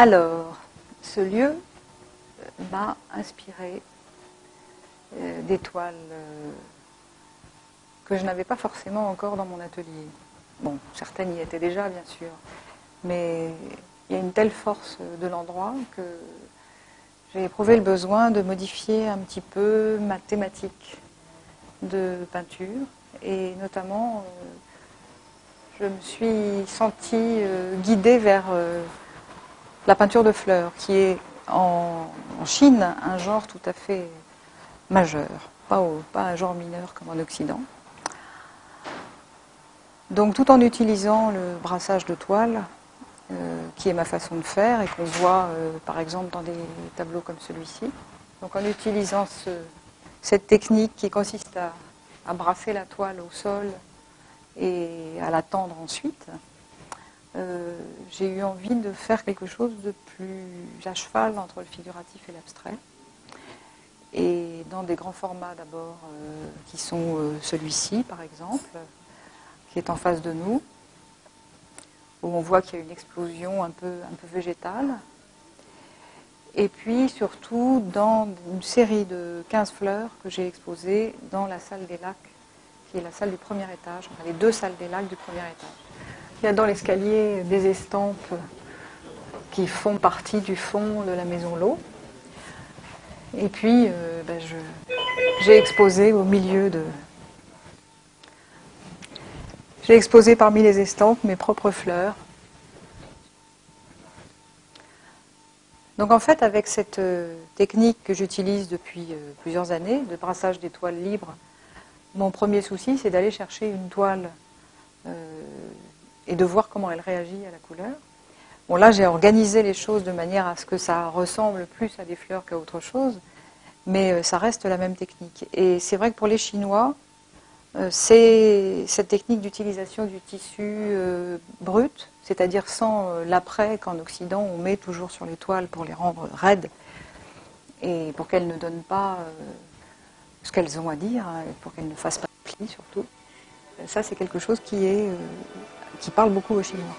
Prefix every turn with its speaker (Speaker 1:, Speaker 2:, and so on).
Speaker 1: Alors, ce lieu m'a inspiré des toiles que je n'avais pas forcément encore dans mon atelier. Bon, certaines y étaient déjà, bien sûr, mais il y a une telle force de l'endroit que j'ai éprouvé le besoin de modifier un petit peu ma thématique de peinture, et notamment, je me suis sentie guidée vers la peinture de fleurs, qui est en Chine un genre tout à fait majeur, pas un genre mineur comme en Occident. Donc tout en utilisant le brassage de toile, qui est ma façon de faire et qu'on voit par exemple dans des tableaux comme celui-ci. Donc en utilisant cette technique qui consiste à brasser la toile au sol et à la tendre ensuite, j'ai eu envie de faire quelque chose de plus à cheval entre le figuratif et l'abstrait. Et dans des grands formats d'abord, qui sont celui-ci par exemple, qui est en face de nous, où on voit qu'il y a une explosion un peu végétale. Et puis surtout dans une série de 15 fleurs que j'ai exposées dans la salle des lacs, qui est la salle du premier étage, enfin les deux salles des lacs du premier étage. Il y a dans l'escalier des estampes qui font partie du fond de la Maison Lot. Et puis j'ai exposé au milieu de... J'ai exposé parmi les estampes mes propres fleurs. Donc en fait, avec cette technique que j'utilise depuis plusieurs années, de brassage des toiles libres, mon premier souci, c'est d'aller chercher une toile et de voir comment elle réagit à la couleur. Bon, là, j'ai organisé les choses de manière à ce que ça ressemble plus à des fleurs qu'à autre chose, mais ça reste la même technique. Et c'est vrai que pour les Chinois, c'est cette technique d'utilisation du tissu brut, c'est-à-dire sans l'après qu'en Occident on met toujours sur les toiles pour les rendre raides et pour qu'elles ne donnent pas ce qu'elles ont à dire, et pour qu'elles ne fassent pas de plis surtout. Ça, c'est quelque chose qui parle beaucoup aux Chinois.